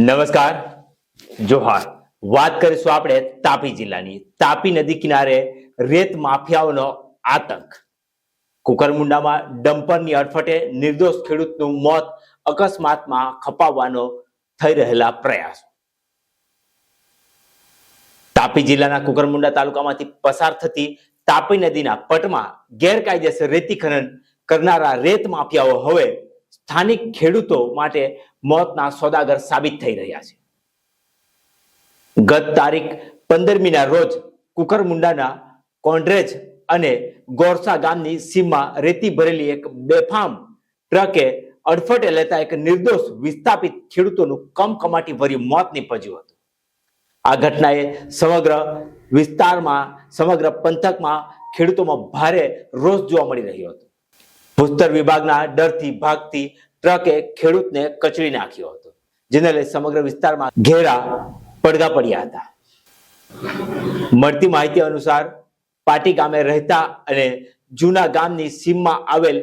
નમસ્કાર, જોહાર. વાત કરીશું આપણે તાપી જિલ્લાની. તાપી નદી કિનારે રેત માફિયાઓનો આતંક. કુકરમુંડામાં ડમ્પરની અડફટે નિર્દોષ ખેડૂતનું મોત અકસ્માતમાં ખપાવવાનો થઈ રહેલા પ્રયાસ. તાપી જિલ્લાના કુકરમુંડા તાલુકામાંથી પસાર થતી તાપી નદીના પટમાં ગેરકાયદેસર રેતી ખનન કરનારા રેત માફિયાઓ હવે સ્થાનિક ખેડૂતો માટે મોતના સોદાગર સાબિત થઈ રહ્યા છે. ગત તારીખ 15મીના રોજ કુકરમુંડાના કોંડરેજ અને ગોરસા ગામની સીમમાં રેતી ભરેલી એક બેફામ ટ્રકે અડફટે લેતા એક નિર્દોષ વિસ્થાપિત ખેડૂતોનું કમકમાટી ભર્યું મોત નીપજ્યું હતું. આ ઘટનાએ સમગ્ર વિસ્તારમાં, સમગ્ર પંથકમાં ખેડૂતોમાં ભારે રોષ જોવા મળી રહ્યો હતો. ભૂસ્તર વિભાગના ડરથી ભાગતી ટ્રકે ખેડૂતને કચડી નાખ્યો હતો, જેને લઈ સમગ્ર વિસ્તારમાં ઘેરા પડઘા પડ્યા હતા. મળતી માહિતી અનુસાર પાટી ગામે રહેતા અને જૂના ગામની સીમમાં આવેલ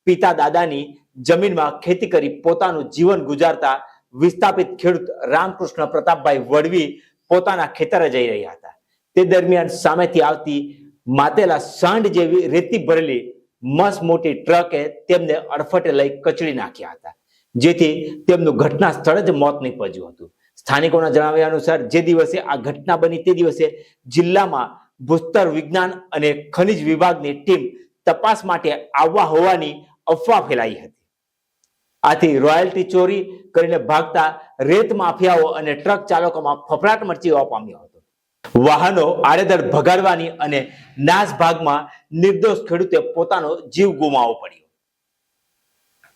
પિતા દાદાની જમીનમાં ખેતી કરી પોતાનું જીવન ગુજારતા વિસ્થાપિત ખેડૂત રામકૃષ્ણ પ્રતાપભાઈ વડવી પોતાના ખેતરે જઈ રહ્યા હતા. તે દરમિયાન સામેથી આવતી માતેલા સાંડ જેવી રેતી ભરેલી મસ્ત મોટી ટ્રકે તેમને અડફટે લઈ કચડી નાખ્યા હતા, જેથી તેમનું ઘટના સ્થળે જ મોત નીપજ્યું હતું. સ્થાનિકોના જણાવ્યા અનુસાર જે દિવસે આ ઘટના બની તે દિવસે જિલ્લામાં ભૂસ્તર વિજ્ઞાન અને ખનિજ વિભાગની ટીમ તપાસ માટે આવવા હોવાની અફવા ફેલાઈ હતી. આથી રોયલ્ટી ચોરી કરીને ભાગતા રેત માફિયાઓ અને ટ્રક ચાલકોમાં ફફડાટ મચી જવા પામ્યો હતો. વાહનો આડેધડ ભગાડવાની અને નાસ ભાગમાં નિર્દોષ ખેડૂતે પોતાનો જીવ ગુમાવવો પડ્યો.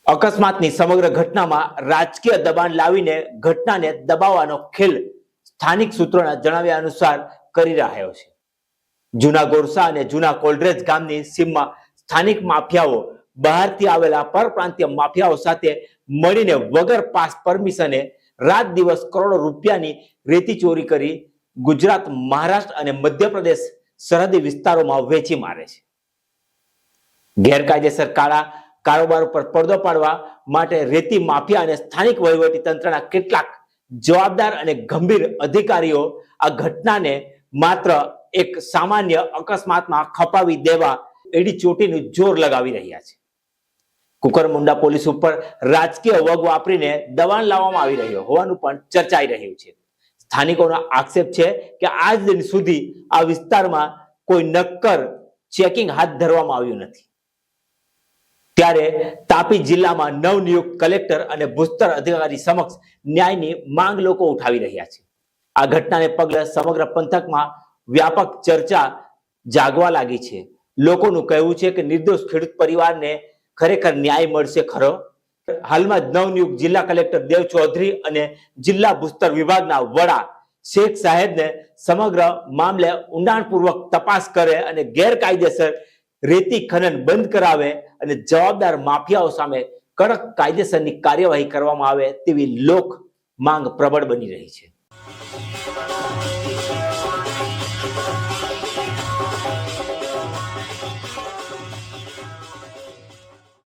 અકસ્માતની સમગ્ર ઘટનામાં રાજકીય દબાણ લાવીને ઘટનાને દબાવવાનો ખેલ સ્થાનિક સૂત્રોના જણાવ્યા અનુસાર કરી રહ્યો છે. જૂના ગોરસા અને જૂના કોલ્ડરેજ ગામની સીમમાં સ્થાનિક માફિયાઓ બહારથી આવેલા પરપ્રાંતીય માફિયાઓ સાથે મળીને વગર પાસ પરમિશને રાત દિવસ કરોડો રૂપિયાની રેતી ચોરી કરી ગુજરાત, મહારાષ્ટ્ર અને મધ્યપ્રદેશ સરહદી વિસ્તારોમાં વેચી મારે છે. ગેરકાયદેસર કાળા કારોબાર ઉપર પડદો પાડવા માટે રેતી માફિયા અને સ્થાનિક વહીવટી તંત્રના કેટલાક જવાબદાર અને ગંભીર અધિકારીઓ આ ઘટનાને માત્ર એક સામાન્ય અકસ્માતમાં ખપાવી દેવા એડી ચોટીનું જોર લગાવી રહ્યા છે. કુકરમુંડા પોલીસ ઉપર રાજકીય વગ વાપરીને દબાણ લાવવામાં આવી રહ્યો હોવાનું પણ ચર્ચાઈ રહ્યું છે. સ્થાનિકોનો આક્ષેપ છે કે આજ દિન સુધી આ વિસ્તારમાં કોઈ નક્કર ચેકિંગ હાથ ધરવામાં આવ્યું નથી. ત્યારે તાપી જિલ્લામાં નવનિયુક્ત કલેક્ટર અને ભૂસ્તર અધિકારી સમક્ષ ન્યાયની માંગ લોકો ઉઠાવી રહ્યા છે. આ ઘટનાને પગલે સમગ્ર પંથકમાં વ્યાપક ચર્ચા જાગવા લાગી છે. લોકોનું કહેવું છે કે નિર્દોષ ખેડૂત પરિવારને ખરેખર ન્યાય મળશે ખરો? હાલમાં જ નવનિયુક્ત જિલ્લા કલેક્ટર દેવ ચૌધરી અને જિલ્લા ભૂસ્તર વિભાગના વડા શેખ સાહેબને સમગ્ર મામલે ઊંડાણપૂર્વક તપાસ કરે અને ગેરકાયદેસર રેતી ખનન બંધ કરાવે અને જવાબદાર માફિયાઓ સામે કડક કાયદેસરની કાર્યવાહી કરવામાં આવે તેવી લોક માંગ પ્રબળ બની રહી છે.